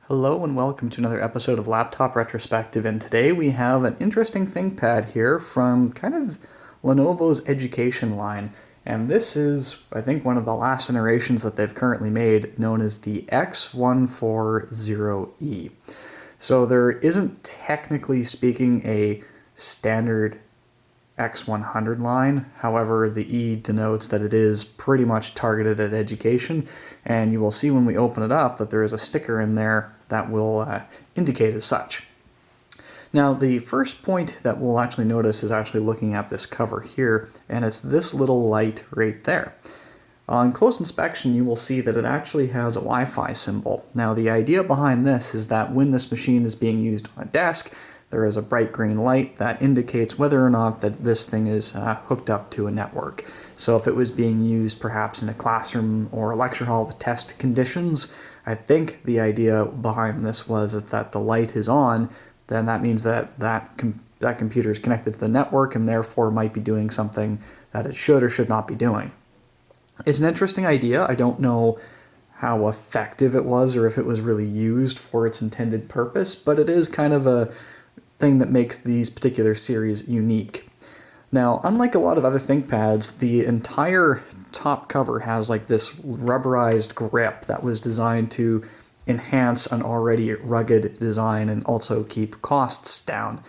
Hello and welcome to another episode of Laptop Retrospective, and today we have an interesting ThinkPad here from kind of Lenovo's education line. And this is, I think, one of the last iterations that they've currently made, known as the X140e. So there isn't, technically speaking, a standard X100 line. However, the E denotes that it is pretty much targeted at education, and you will see when we open it up that there is a sticker in there that will indicate as such. Now, the first point that we'll actually notice is actually looking at this cover here, and it's this little light right there. On close inspection, you will see that it actually has a Wi-Fi symbol. Now, the idea behind this is that when this machine is being used on a desk, there is a bright green light that indicates whether or not that this thing is hooked up to a network. So if it was being used perhaps in a classroom or a lecture hall to test conditions, I think the idea behind this was that the light is on, then that means that computer is connected to the network and therefore might be doing something that it should or should not be doing. It's an interesting idea. I don't know how effective it was or if it was really used for its intended purpose, but it is kind of a thing that makes these particular series unique. Now, unlike a lot of other ThinkPads, the entire top cover has like this rubberized grip that was designed to enhance an already rugged design and also keep costs down.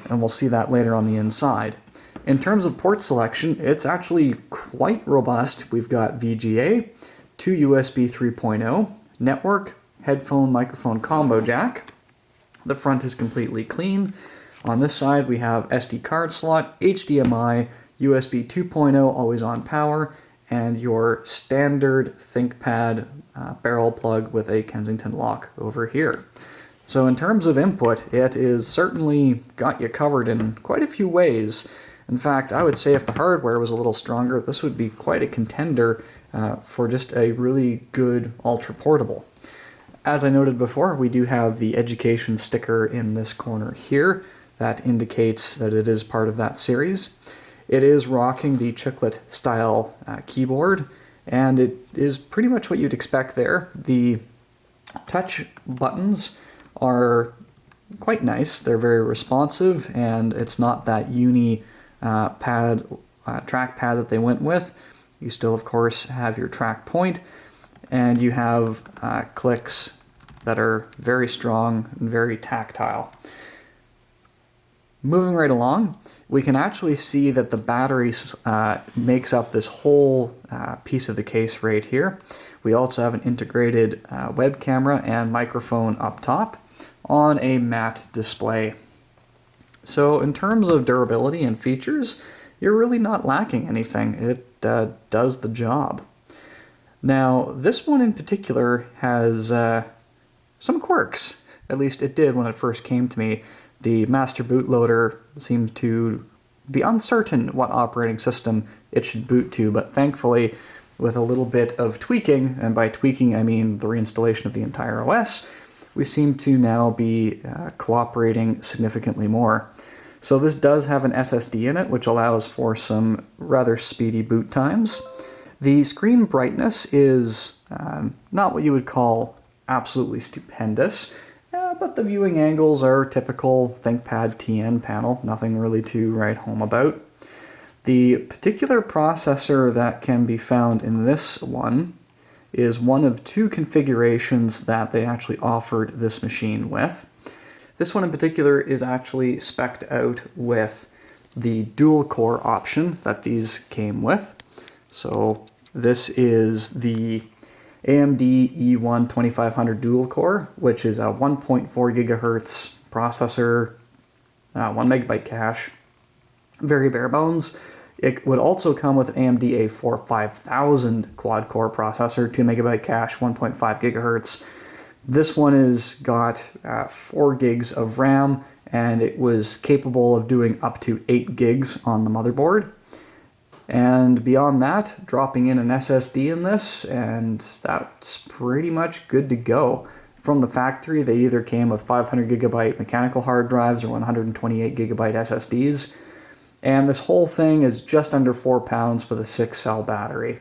And we'll see that later on the inside. In terms of port selection, it's actually quite robust. We've got VGA, 2 USB 3.0, network, headphone, microphone combo jack. The front is completely clean. On this side, we have SD card slot, HDMI, USB 2.0 always on power, and your standard ThinkPad barrel plug with a Kensington lock over here. So in terms of input, it is certainly got you covered in quite a few ways. In fact, I would say if the hardware was a little stronger, this would be quite a contender for just a really good ultra portable. As I noted before, we do have the education sticker in this corner here that indicates that it is part of that series. It is rocking the chiclet style keyboard, and it is pretty much what you'd expect there. The touch buttons are quite nice. They're very responsive, and it's not that trackpad that they went with. You still, of course, have your track point, and you have clicks that are very strong and very tactile. Moving right along, we can actually see that the battery makes up this whole piece of the case right here. We also have an integrated web camera and microphone up top on a matte display. So in terms of durability and features, you're really not lacking anything. It does the job. Now, this one in particular has some quirks. At least it did when it first came to me. The master bootloader seemed to be uncertain what operating system it should boot to, but thankfully, with a little bit of tweaking, and by tweaking I mean the reinstallation of the entire OS, we seem to now be cooperating significantly more. So this does have an SSD in it, which allows for some rather speedy boot times. The screen brightness is not what you would call absolutely stupendous, but the viewing angles are typical ThinkPad TN panel, nothing really to write home about. The particular processor that can be found in this one is one of two configurations that they actually offered this machine with. This one in particular is actually spec'd out with the dual core option that these came with. So this is the AMD E1 2500 dual core, which is a 1.4 gigahertz processor, 1 megabyte cache, very bare bones. It would also come with an AMD A4 5000 quad core processor, 2 megabyte cache, 1.5 gigahertz. This one has got 4 gigs of RAM, and it was capable of doing up to 8 gigs on the motherboard. And beyond that, dropping in an SSD in this, and that's pretty much good to go. From the factory, they either came with 500 gigabyte mechanical hard drives or 128 gigabyte SSDs. And this whole thing is just under 4 pounds with a 6-cell battery.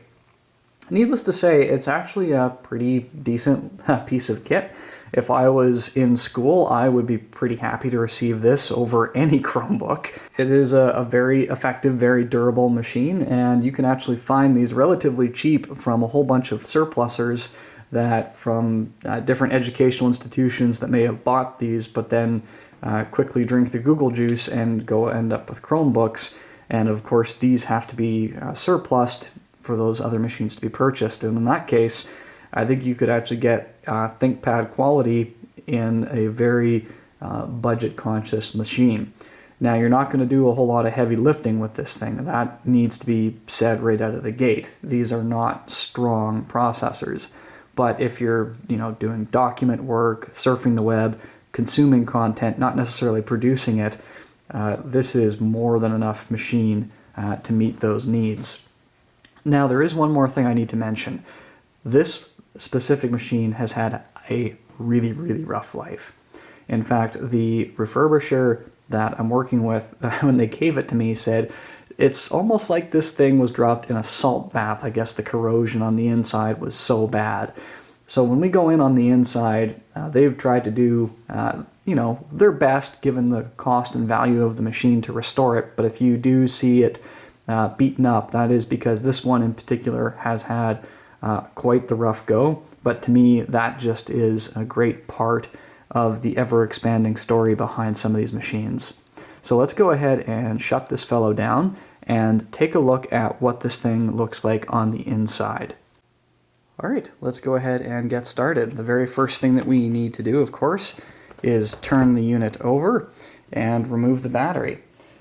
Needless to say, it's actually a pretty decent piece of kit, If I was in school, I would be pretty happy to receive this over any Chromebook. It is a very effective, very durable machine, and you can actually find these relatively cheap from a whole bunch of surplusers that from different educational institutions that may have bought these, but then quickly drink the Google juice and go end up with Chromebooks. And of course, these have to be surplused for those other machines to be purchased. And in that case, I think you could actually get ThinkPad quality in a very budget-conscious machine. Now, you're not going to do a whole lot of heavy lifting with this thing. That needs to be said right out of the gate. These are not strong processors. But if you're, doing document work, surfing the web, consuming content, not necessarily producing it, this is more than enough machine to meet those needs. Now, there is one more thing I need to mention. This specific machine has had a really, really rough life. In fact, the refurbisher that I'm working with, when they gave it to me, said, it's almost like this thing was dropped in a salt bath. I guess the corrosion on the inside was so bad. So when we go in on the inside, they've tried to do, their best given the cost and value of the machine to restore it. But if you do see it beaten up, that is because this one in particular has had quite the rough go. But to me, that just is a great part of the ever-expanding story behind some of these machines. So let's go ahead and shut this fellow down and take a look at what this thing looks like on the inside. All right, let's go ahead and get started. The very first thing that we need to do, of course, is turn the unit over and remove the battery.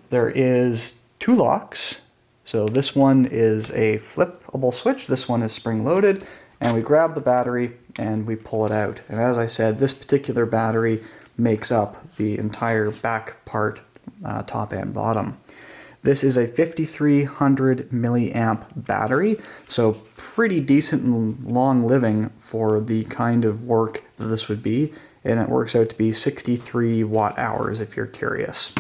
There is two locks. So this one is a flippable switch, this one is spring-loaded, and we grab the battery and we pull it out. And as I said, this particular battery makes up the entire back part, top and bottom. This is a 5300 milliamp battery, so pretty decent and long living for the kind of work that this would be, and it works out to be 63 watt hours if you're curious.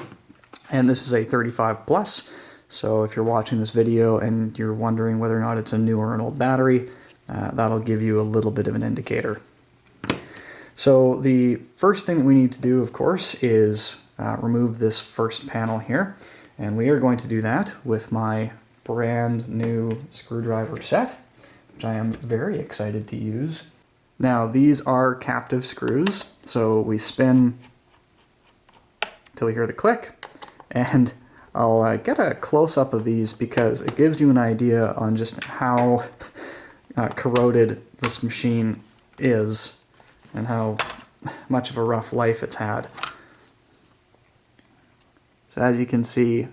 And this is a 35 plus, so if you're watching this video and you're wondering whether or not it's a new or an old battery, that'll give you a little bit of an indicator. So the first thing that we need to do, of course, is remove this first panel here. And we are going to do that with my brand new screwdriver set, which I am very excited to use. Now, these are captive screws, so we spin until we hear the click, and I'll get a close-up of these because it gives you an idea on just how corroded this machine is and how much of a rough life it's had. So as you can see,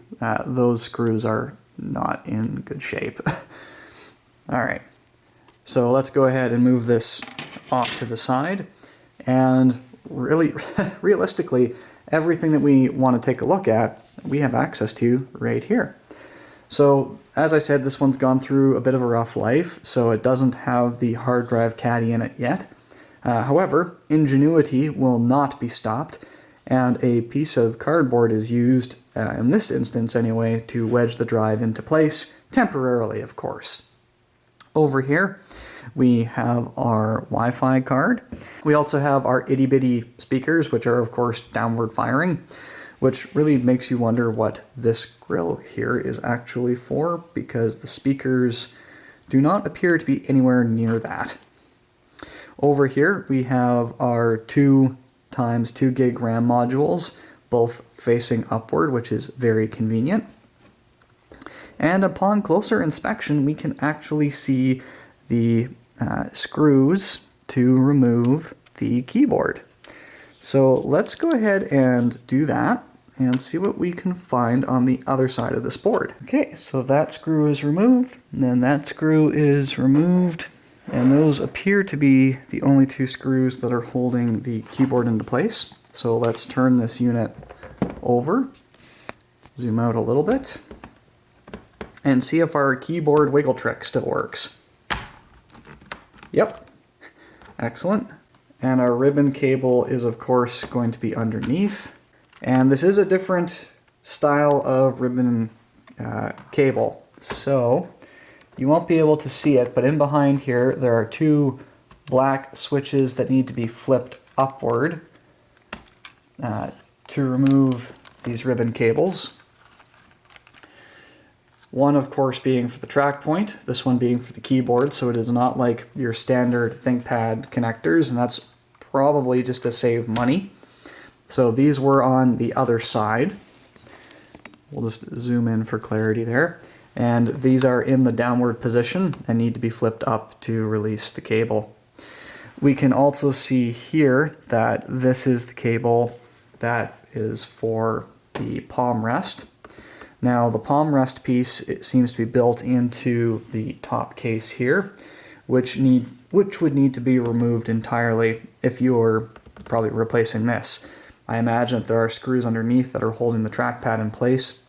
those screws are not in good shape. All right, so let's go ahead and move this off to the side. And really, realistically, everything that we want to take a look at, we have access to right here. So as I said, this one's gone through a bit of a rough life, so it doesn't have the hard drive caddy in it yet. However, ingenuity will not be stopped, and a piece of cardboard is used, in this instance anyway, to wedge the drive into place, temporarily of course. Over here we have our Wi-Fi card. We also have our itty-bitty speakers, which are of course downward firing, which really makes you wonder what this grill here is actually for, because the speakers do not appear to be anywhere near that. Over here we have our 2 times 2 gig RAM modules, both facing upward, which is very convenient. And upon closer inspection, we can actually see the screws to remove the keyboard. So let's go ahead and do that and see what we can find on the other side of this board. Okay, so that screw is removed, and then that screw is removed, and those appear to be the only 2 screws that are holding the keyboard into place. So let's turn this unit over, zoom out a little bit, and see if our keyboard wiggle trick still works. Yep, excellent. And our ribbon cable is of course going to be underneath. And this is a different style of ribbon cable, so you won't be able to see it, but in behind here there are 2 black switches that need to be flipped upward to remove these ribbon cables. One, of course, being for the track point, this one being for the keyboard, so it is not like your standard ThinkPad connectors, and that's probably just to save money. So these were on the other side. We'll just zoom in for clarity there. And these are in the downward position and need to be flipped up to release the cable. We can also see here that this is the cable that is for the palm rest. Now the palm rest piece, it seems to be built into the top case here, which would need to be removed entirely if you're probably replacing this. I imagine that there are screws underneath that are holding the trackpad in place,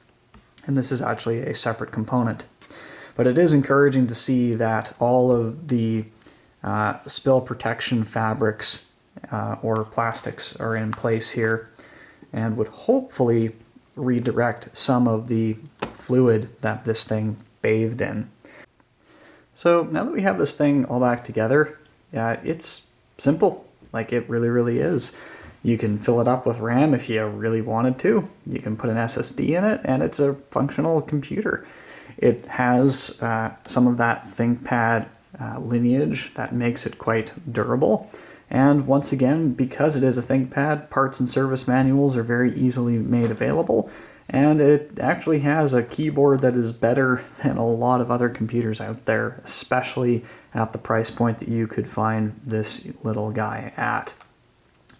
and this is actually a separate component. But it is encouraging to see that all of the spill protection fabrics or plastics are in place here, and would hopefully redirect some of the fluid that this thing bathed in. So now that we have this thing all back together, it's simple, like it really is. You can fill it up with RAM if you really wanted to. You can put an SSD in it, and it's a functional computer. It has some of that ThinkPad lineage that makes it quite durable. And once again, because it is a ThinkPad, parts and service manuals are very easily made available, and it actually has a keyboard that is better than a lot of other computers out there, especially at the price point that you could find this little guy at.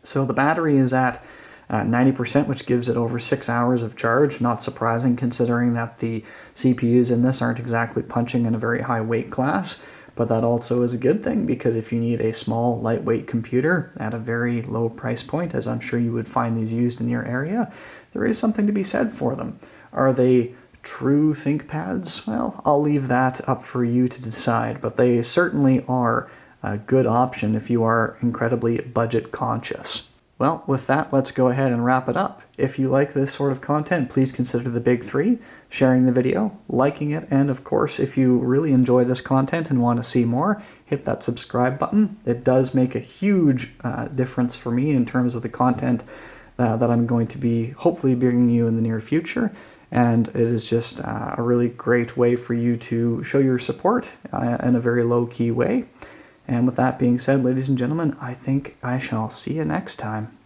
So the battery is at 90%, which gives it over 6 hours of charge. Not surprising considering that the CPUs in this aren't exactly punching in a very high weight class. But that also is a good thing, because if you need a small, lightweight computer at a very low price point, as I'm sure you would find these used in your area, there is something to be said for them. Are they true ThinkPads? Well, I'll leave that up for you to decide, but they certainly are a good option if you are incredibly budget conscious. Well, with that, let's go ahead and wrap it up. If you like this sort of content, please consider the big three: sharing the video, liking it, and of course, if you really enjoy this content and want to see more, hit that subscribe button. It does make a huge difference for me in terms of the content that I'm going to be hopefully bringing you in the near future. And it is just a really great way for you to show your support in a very low-key way. And with that being said, ladies and gentlemen, I think I shall see you next time.